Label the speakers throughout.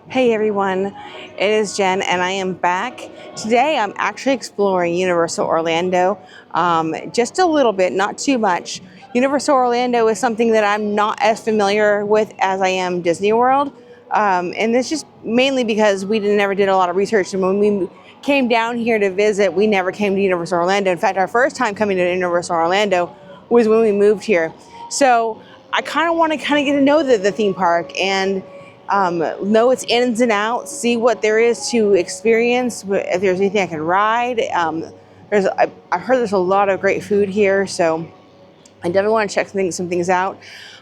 Speaker 1: Hey everyone, it is Jen and I am back. Today I'm actually exploring Universal Orlando, just a little bit, not too much. Universal Orlando is something that I'm not as familiar with as I am Disney World. And it's just mainly because we never did a lot of research, and when we came down here to visit, we never came to Universal Orlando. In fact, our first time coming to Universal Orlando was when we moved here. So I kind of want to get to know the theme park and know its ins and outs, see what there is to experience, if there's anything I can ride. I've heard there's a lot of great food here, so I definitely want to check some things out.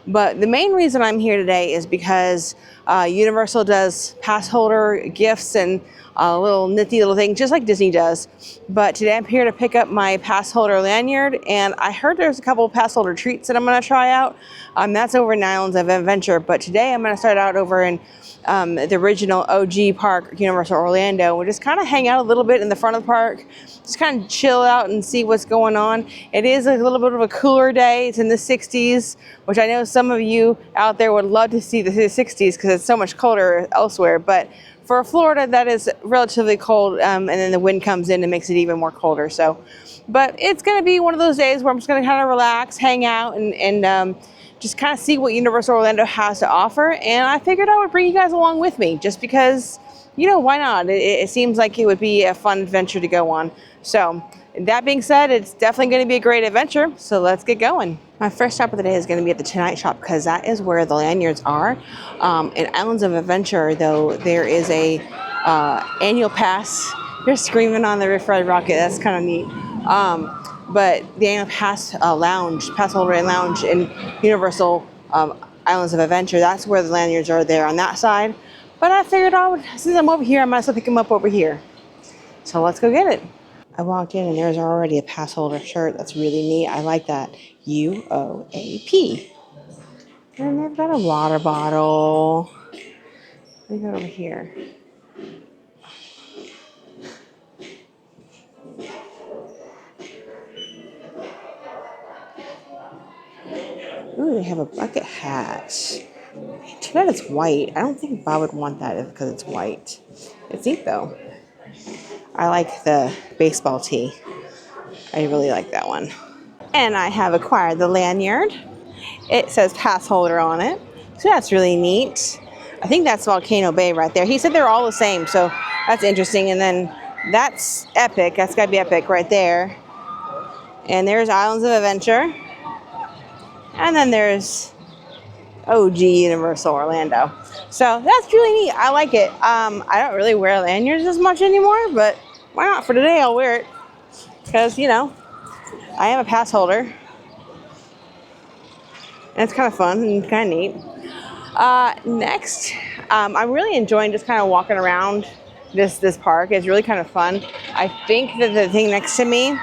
Speaker 1: But the main reason I'm here today is because Universal does pass holder gifts and a little nifty little thing, just like Disney does. But today I'm here to pick up my pass holder lanyard, and I heard there's a couple of pass holder treats that I'm going to try out. That's over in Islands of Adventure, but today I'm going to start out over in the original OG park, Universal Orlando. We'll just kind of hang out a little bit in the front of the park, just kind of chill out and see what's going on. It is a little bit of a cooler day. It's in the 60s, which I know some of you out there would love to see the 60s because it's so much colder elsewhere. But for Florida, that is relatively cold, and then the wind comes in and makes it even more colder. But it's going to be one of those days where I'm just going to kind of relax, hang out, and just kind of see what Universal Orlando has to offer. And I figured I would bring you guys along with me just because, why not? It seems like it would be a fun adventure to go on. So that being said, it's definitely going to be a great adventure. So let's get going. My first stop of the day is going to be at the Tonight Shop because that is where the lanyards are. In Islands of Adventure, though, there is a annual pass. They're screaming on the Riff Ride Rocket. That's kind of neat. But the annual pass pass holder and lounge in Universal Islands of Adventure, that's where the lanyards are there on that side. But I figured since I'm over here, I might as well pick them up over here. So let's go get it. I walked in and there's already a pass holder shirt. That's really neat. I like that. UOAP. And they've got a water bottle. What do we got over here? Ooh, they have a bucket hat. Too bad it's white. I don't think Bob would want that because it's white. It's neat though. I like the baseball tee. I really like that one. And I have acquired the lanyard. It says pass holder on it. So that's really neat. I think that's Volcano Bay right there. He said they're all the same, so that's interesting. And then that's Epic. That's got to be Epic right there. And there's Islands of Adventure. And then there's OG Universal Orlando. So that's really neat. I like it. I don't really wear lanyards as much anymore, but why not? For today, I'll wear it. Because, I am a pass holder. And it's kind of fun and kind of neat. Next, I'm really enjoying just kind of walking around this park. It's really kind of fun. I think that the thing next to me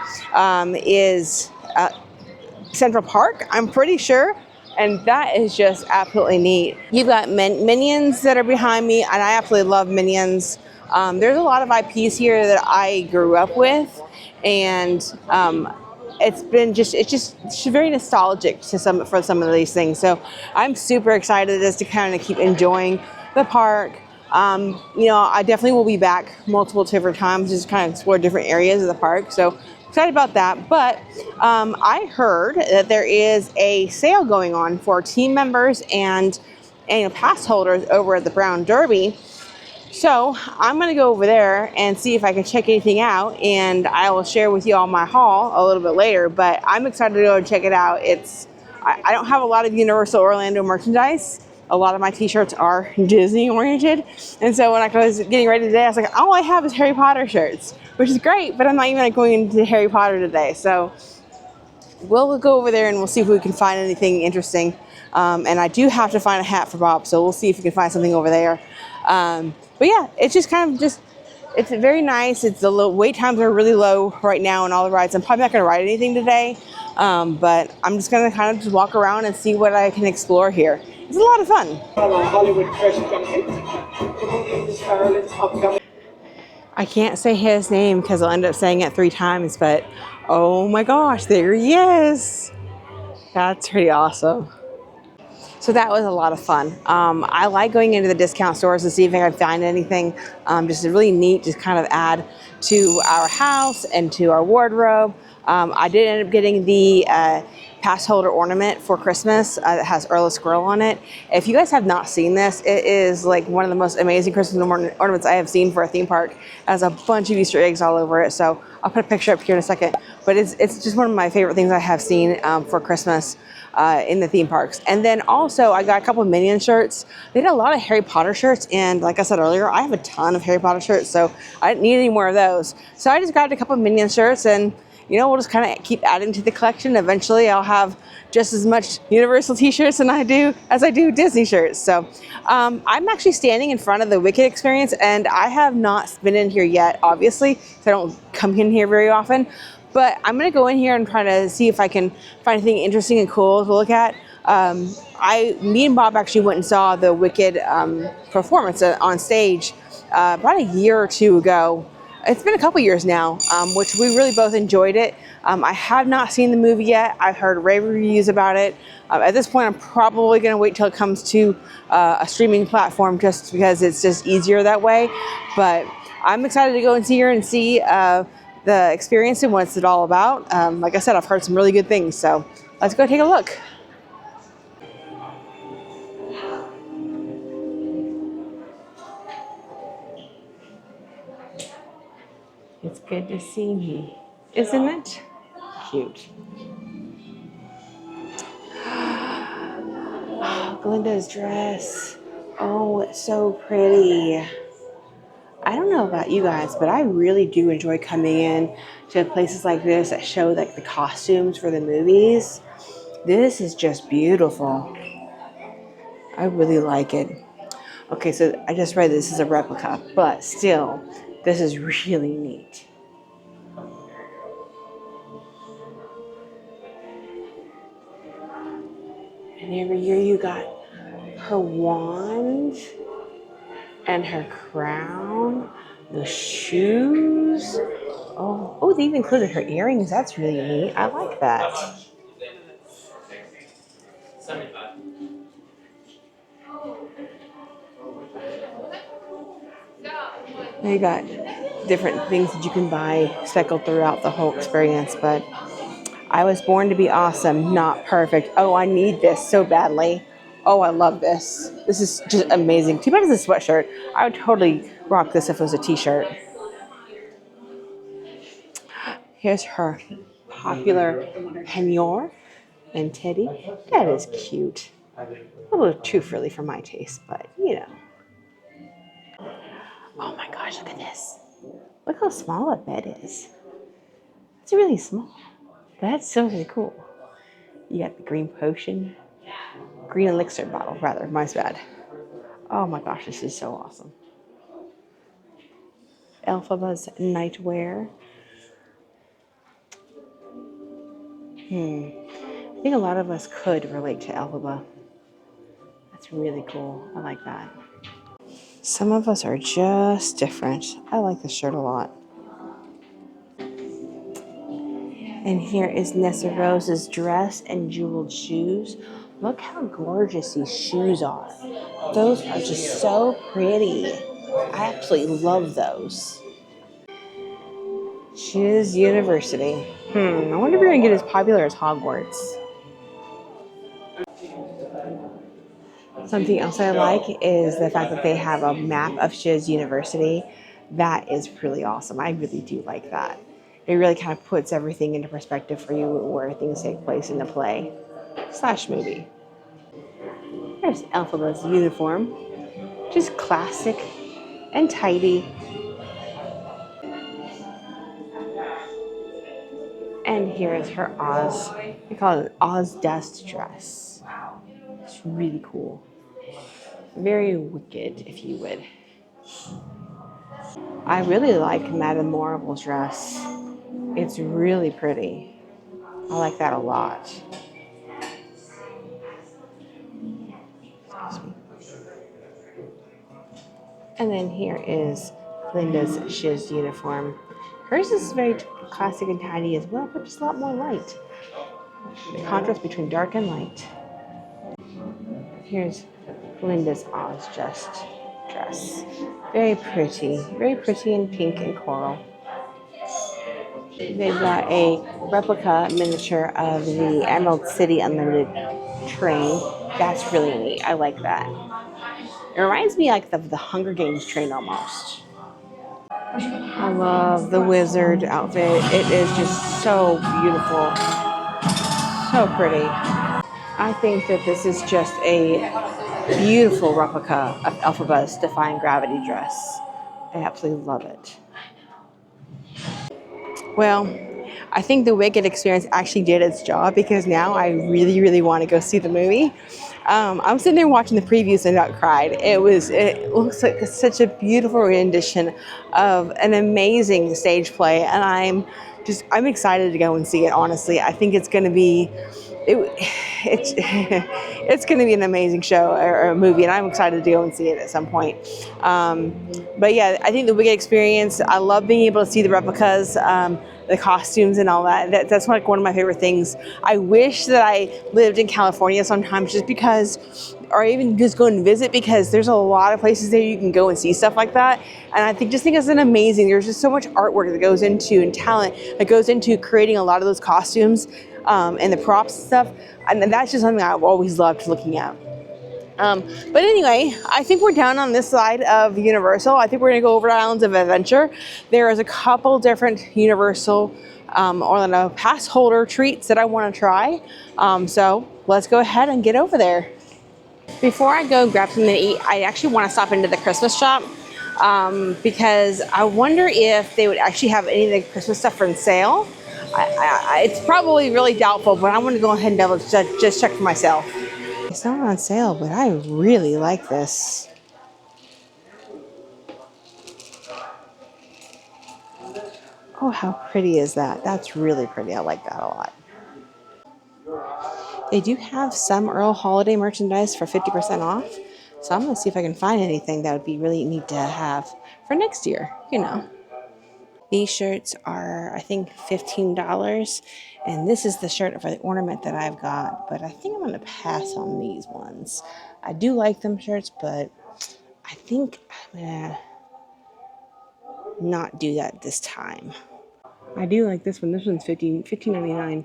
Speaker 1: is Central Park, I'm pretty sure. And that is just absolutely neat. You've got Minions that are behind me, and I absolutely love Minions. There's a lot of IPs here that I grew up with, and it's just very nostalgic for some of these things. So I'm super excited just to kind of keep enjoying the park. I definitely will be back multiple different times, just kind of explore different areas of the park. So excited about that. But I heard that there is a sale going on for team members and annual pass holders over at the Brown Derby. So I'm going to go over there and see if I can check anything out, and I will share with you all my haul a little bit later. But I'm excited to go and check it out. I don't have a lot of Universal Orlando merchandise. A lot of my t-shirts are Disney oriented. And so when I was getting ready today, I was like, all I have is Harry Potter shirts, which is great, but I'm not even going into Harry Potter today. So we'll go over there and we'll see if we can find anything interesting. And I do have to find a hat for Bob, so we'll see if we can find something over there. But yeah, it's just it's very nice. The wait times are really low right now on all the rides. I'm probably not going to ride anything today, but I'm just going to kind of just walk around and see what I can explore here. It's a lot of fun. I can't say his name because I'll end up saying it 3 times, but oh my gosh, there he is. That's pretty awesome. So that was a lot of fun. I like going into the discount stores to see if I can find anything just really neat, just kind of add to our house and to our wardrobe. I did end up getting the pass holder ornament for Christmas that has Earl's Grill on it. If you guys have not seen this, it is like one of the most amazing Christmas ornaments I have seen for a theme park. It has a bunch of Easter eggs all over it. So I'll put a picture up here in a second. But it's just one of my favorite things I have seen for Christmas in the theme parks. And then also I got a couple of Minion shirts. They had a lot of Harry Potter shirts, and like I said earlier, I have a ton of Harry Potter shirts, so I didn't need any more of those. So I just grabbed a couple of Minion shirts, and you know, we'll just kind of keep adding to the collection. Eventually I'll have just as much Universal t-shirts as I do Disney shirts. So I'm actually standing in front of the Wicked experience, and I have not been in here yet, obviously, because I don't come in here very often. But I'm gonna go in here and try to see if I can find anything interesting and cool to look at. Me and Bob actually went and saw the Wicked performance on stage about a year or two ago. It's been a couple years now, which we really both enjoyed it. I have not seen the movie yet. I've heard rave reviews about it. At this point, I'm probably going to wait till it comes to a streaming platform, just because it's just easier that way. But I'm excited to go and see her and see the experience and what's it all about. Like I said, I've heard some really good things, so let's go take a look. It's good to see me, isn't it? Cute. Glinda's dress. Oh, it's so pretty. I don't know about you guys, but I really do enjoy coming in to places like this that show like the costumes for the movies. This is just beautiful. I really like it. Okay, so I just read this is a replica, but still, this is really neat. And every year you got her wand and her crown, the shoes. Oh, they even included her earrings. That's really neat. I like that. You got different things that you can buy speckled throughout the whole experience, but I was born to be awesome, not perfect. Oh, I need this so badly. Oh, I love this. This is just amazing. Too bad it's a sweatshirt. I would totally rock this if it was a t-shirt. Here's her popular peignoir and teddy. That is cute. A little too frilly for my taste, but you know. Oh my gosh, look at this. Look how small that bed is. It's really small. That's so really cool. You got the green potion. Green elixir bottle, rather. Mine's bad. Oh my gosh, this is so awesome. Elphaba's nightwear. I think a lot of us could relate to Elphaba. That's really cool. I like that. Some of us are just different. I like this shirt a lot. And here is Nessa Rose's dress and jeweled shoes. Look how gorgeous these shoes are. Those are just so pretty. I absolutely love those. Shiz University. I wonder if you're gonna get as popular as Hogwarts. Something else I like is the fact that they have a map of Shiz University. That is really awesome. I really do like that. It really kind of puts everything into perspective for you where things take place in the play / movie. There's Elphaba's uniform. Just classic and tidy. And here is her Oz. We call it an Oz dust dress. It's really cool. Very wicked, if you would. I really like Madame Morrible's dress. It's really pretty. I like that a lot. Excuse me. And then here is Linda's Shiz uniform. Hers is very classic and tidy as well, but just a lot more light. The contrast between dark and light. Here's Linda's Oz Just dress. Very pretty in pink and coral. They've got a replica miniature of the Emerald City Unlimited train. That's really neat. I like that. It reminds me like of the Hunger Games train almost. I love the wizard outfit. It is just so beautiful. So pretty. I think that this is just a beautiful replica of Elphaba's Defying Gravity dress. I absolutely love it. Well, I think the Wicked experience actually did its job because now I really, really want to go see the movie. I'm sitting there watching the previews and about cried. It looks like such a beautiful rendition of an amazing stage play, and I'm excited to go and see it. Honestly, I think it's going to be it's it's going to be an amazing show or a movie, and I'm excited to go and see it at some point. But yeah, I think the Wicked experience. I love being able to see the replicas, the costumes, and all that. That's like one of my favorite things. I wish that I lived in California sometimes, just because, or even just go and visit, because there's a lot of places there you can go and see stuff like that. And I think it's an amazing. There's just so much artwork that goes into and talent that goes into creating a lot of those costumes. And the props and stuff, and that's just something I've always loved looking at. But anyway, I think we're down on this side of Universal. I think we're gonna go over to Islands of Adventure. There is a couple different Universal Orlando pass holder treats that I want to try. So let's go ahead and get over there. Before I go grab something to eat, I actually want to stop into the Christmas shop because I wonder if they would actually have any of the Christmas stuff on sale. It's probably really doubtful, but I'm going to go ahead and just check for myself. It's not on sale, but I really like this. Oh, how pretty is that? That's really pretty. I like that a lot. They do have some Earl holiday merchandise for 50% off. So I'm going to see if I can find anything that would be really neat to have for next year, you know. These shirts are, I think, $15. And this is the shirt for the ornament that I've got. But I think I'm going to pass on these ones. I do like them shirts, but I think I'm going to not do that this time. I do like this one. This one's $15.99.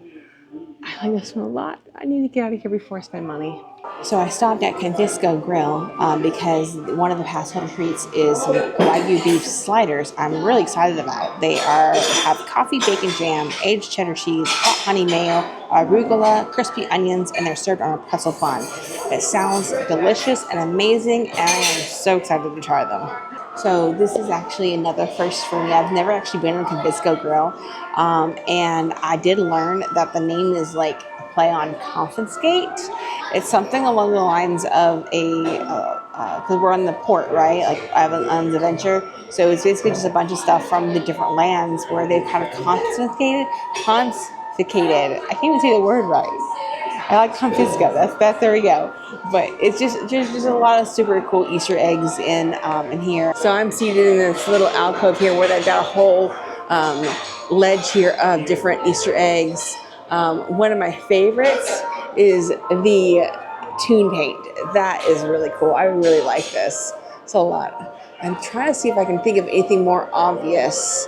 Speaker 1: I like this one a lot. I need to get out of here before I spend money. So I stopped at Confisco Grill because one of the Passholder treats is Wagyu beef sliders. I'm really excited about. They have coffee, bacon jam, aged cheddar cheese, hot honey mayo, arugula, crispy onions, and they're served on a pretzel bun. It sounds delicious and amazing, and I am so excited to try them. So this is actually another first for me. I've never actually been on Confisco Grill, and I did learn that the name is like a play on confiscate. It's something along the lines of because we're on the port, right? Like Islands of Adventure. So it's basically just a bunch of stuff from the different lands where they've kind of confiscated. I can't even say the word right. I like Confisco. That's there we go. But it's just there's just a lot of super cool Easter eggs in here. So I'm seated in this little alcove here where they've got a whole ledge here of different Easter eggs. One of my favorites is the toon paint. That is really cool. I really like this. It's a lot. I'm trying to see if I can think of anything more obvious.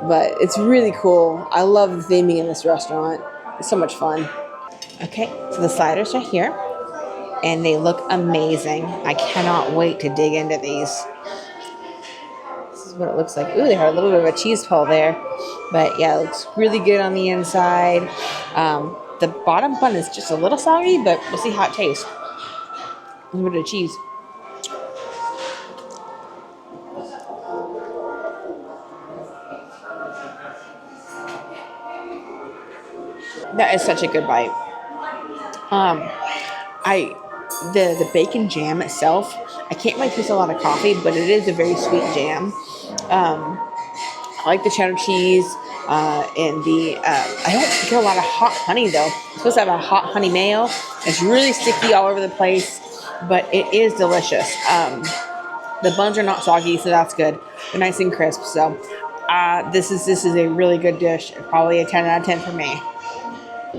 Speaker 1: But it's really cool. I love the theming in this restaurant. It's so much fun. Okay, so the sliders are here, and they look amazing. I cannot wait to dig into these. This is what it looks like. Ooh, they have a little bit of a cheese pull there. But yeah, it looks really good on the inside. The bottom bun is just a little soggy, but we'll see how it tastes. A little bit of cheese. That is such a good bite. The bacon jam itself, I can't really taste a lot of coffee, but it is a very sweet jam. I like the cheddar cheese and I don't get a lot of hot honey though. It's supposed to have a hot honey mayo. It's really sticky all over the place, but it is delicious. The buns are not soggy, so that's good. They're nice and crisp. So this is a really good dish. Probably a 10 out of 10 for me.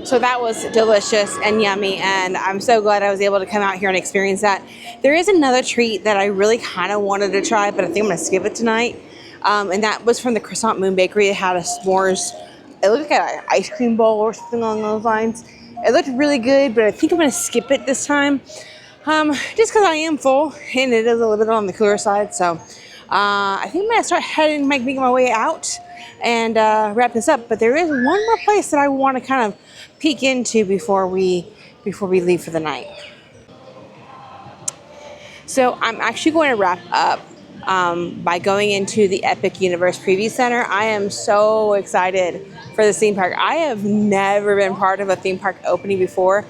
Speaker 1: So that was delicious and yummy, and I'm so glad I was able to come out here and experience that. There is another treat that I really kind of wanted to try, but I think I'm going to skip it tonight. And that was from the Croissant Moon Bakery. It had a s'mores, it looked like an ice cream bowl or something along those lines. It looked really good, but I think I'm going to skip it this time. Just because I am full, and it is a little bit on the cooler side. So I think I'm going to start making my way out and wrap this up. But there is one more place that I want to kind of peek into before we leave for the night. So I'm actually going to wrap up by going into the Epic Universe Preview Center. I am so excited for this theme park. I have never been part of a theme park opening before.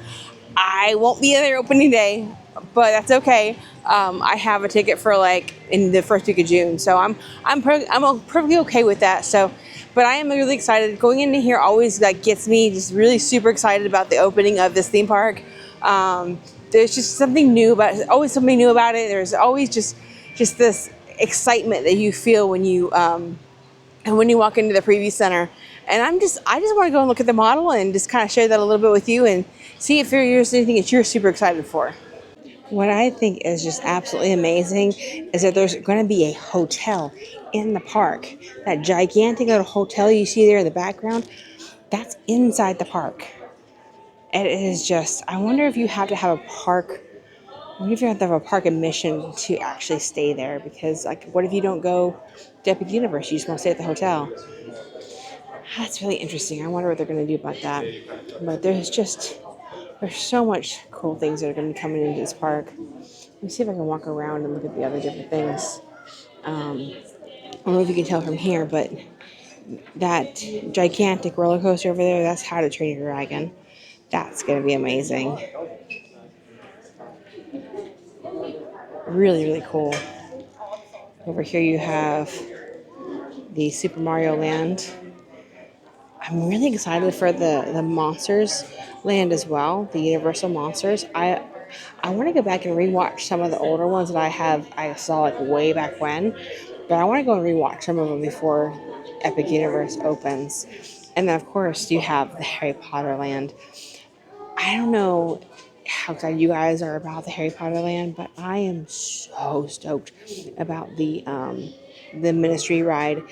Speaker 1: I won't be there opening day, but that's okay. I have a ticket for like in the first week of June, so I'm perfectly okay with that. So, but I am really excited. Going into here always like gets me just really super excited about the opening of this theme park. There's just something new about it. Always something new about it. There's always just this excitement that you feel when you walk into the preview center. And I just want to go and look at the model and just kind of share that a little bit with you and see if there's anything that you're super excited for. What I think is just absolutely amazing is that there's going to be a hotel in the park. That gigantic little hotel you see there in the background, that's inside the park. And it is just, I wonder if you have to have a park, what if you have to have a park admission to actually stay there? Because like, what if you don't go to Epic Universe? You just want to stay at the hotel. That's really interesting. I wonder what they're going to do about that. But there's so much cool things that are going to be coming into this park. Let me see if I can walk around and look at the other different things. I don't know if you can tell from here, but that gigantic roller coaster over there, that's How to Train Your Dragon. That's going to be amazing. Really, really cool. Over here you have the Super Mario Land. I'm really excited for the Monsters Land as well, the Universal Monsters. I want to go back and rewatch some of the older ones that I saw like way back when, but I want to go and rewatch some of them before Epic Universe opens. And then of course you have the Harry Potter Land. I don't know how excited you guys are about the Harry Potter Land, but I am so stoked about the Ministry ride.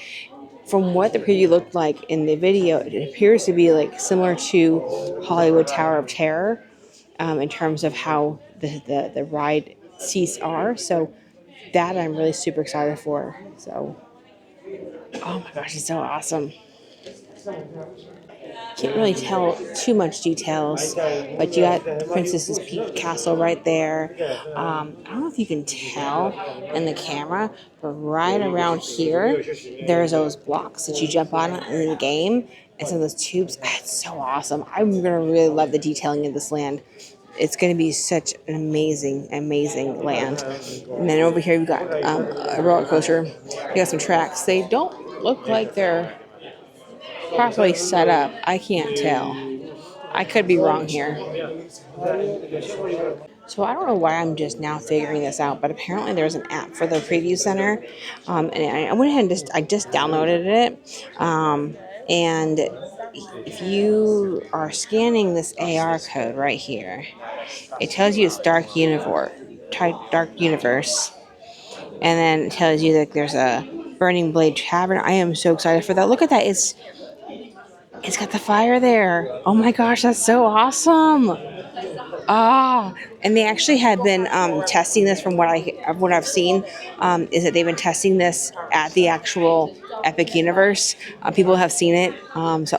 Speaker 1: From what the preview looked like in the video, it appears to be like similar to Hollywood Tower of Terror in terms of how the ride seats are. So that I'm really super excited for. So, oh my gosh, it's so awesome. Can't really tell too much details, but you got the Princess's Peak Castle right there. I don't know if you can tell in the camera, but right around here, there's those blocks that you jump on in the game, and some of those tubes. It's so awesome. I'm gonna really love the detailing of this land. It's going to be such an amazing, amazing land. And then over here, we've got a roller coaster. We got some tracks. They don't look like they're properly set up. I can't tell. I could be wrong here. So I don't know why I'm just now figuring this out, but apparently there's an app for the preview center, and I went ahead and just downloaded it. And if you are scanning this AR code right here, it tells you it's Dark Universe, and then it tells you that there's a Burning Blade Tavern. I am so excited for that. Look at that. It's got the fire there. Oh my gosh, that's so awesome. Ah, and they actually have been testing this from what I've seen, is that they've been testing this at the actual Epic Universe. People have seen it. So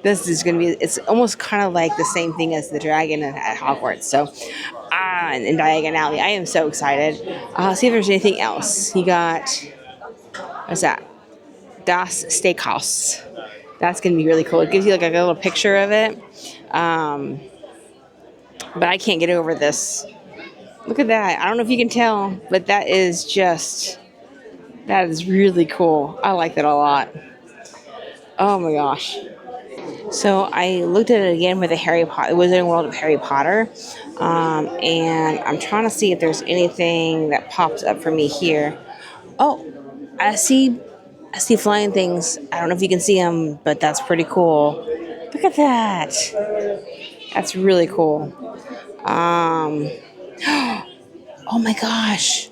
Speaker 1: this is going to be, it's almost kind of like the same thing as the dragon at Hogwarts. So, in Diagon Alley, I am so excited. See if there's anything else. You got, what's that? Das Steakhouse. That's going to be really cool. It gives you like a little picture of it. But I can't get over this. Look at that. I don't know if you can tell, but that is really cool. I like that a lot. Oh my gosh. So I looked at it again with the Wizarding World of Harry Potter. And I'm trying to see if there's anything that pops up for me here. Oh, I see flying things. I don't know if you can see them, but that's pretty cool. Look at that. That's really cool. Um, oh my gosh.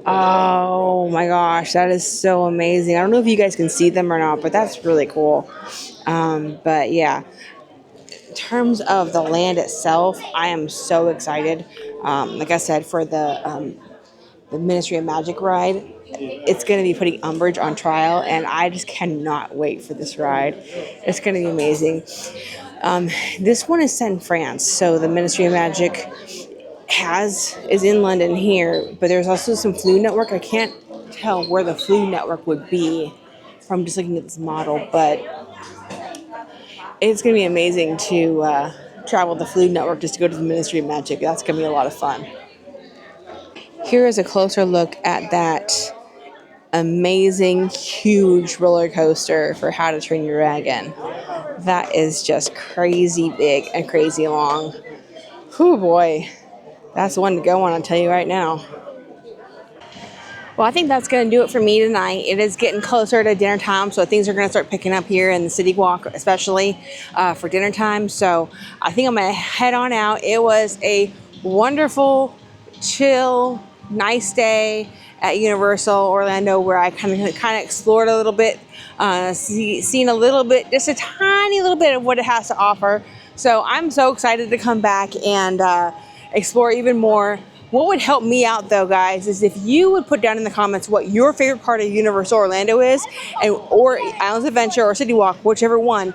Speaker 1: Oh my gosh, that is so amazing. I don't know if you guys can see them or not, but that's really cool. But yeah, in terms of the land itself, I am so excited. Like I said, for the Ministry of Magic ride, it's going to be putting Umbridge on trial, and I just cannot wait for this ride. It's going to be amazing. This one is set in France, so the Ministry of Magic is in London here, but there's also some Flu Network. I can't tell where the Flu Network would be from just looking at this model, but it's going to be amazing to travel the Flu Network just to go to the Ministry of Magic. That's going to be a lot of fun. Here is a closer look at that amazing, huge roller coaster for How to Train Your Dragon. That is just crazy big and crazy long. Whew, boy. That's the one to go on, I'll tell you right now. Well, I think that's going to do it for me tonight. It is getting closer to dinner time, so things are going to start picking up here in the City Walk, especially for dinner time. So I think I'm going to head on out. It was a wonderful, chill, nice day at Universal Orlando, where I kind of explored a little bit, seen a little bit, just a tiny little bit of what it has to offer. So I'm so excited to come back and explore even more. What would help me out, though, guys, is if you would put down in the comments what your favorite part of Universal Orlando is, or Islands Adventure or City Walk, whichever one,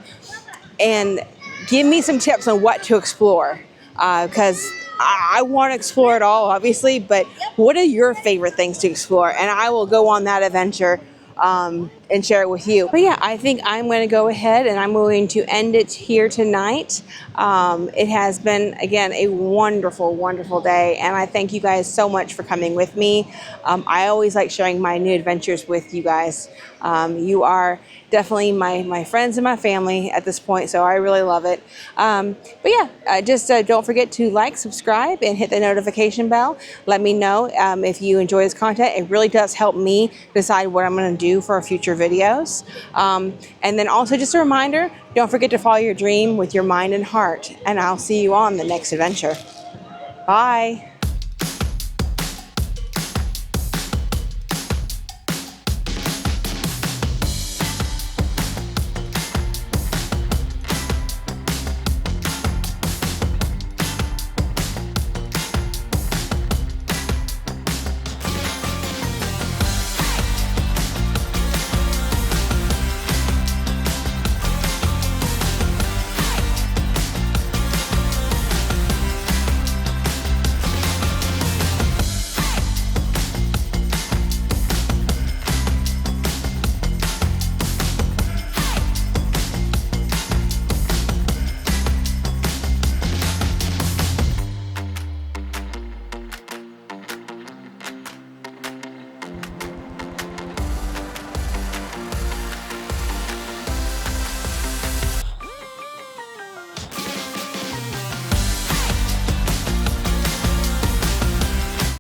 Speaker 1: and give me some tips on what to explore, because I want to explore it all, obviously, but what are your favorite things to explore? And I will go on that adventure and share it with you. But yeah, I think I'm going to go ahead and I'm going to end it here tonight. It has been, again, a wonderful, wonderful day, and I thank you guys so much for coming with me. I always like sharing my new adventures with you guys. You are definitely my friends and my family at this point, so I really love it. But yeah, just don't forget to like, subscribe, and hit the notification bell. Let me know if you enjoy this content. It really does help me decide what I'm going to do for future videos. And then also just a reminder, don't forget to follow your dream with your mind and heart, and I'll see you on the next adventure. Bye.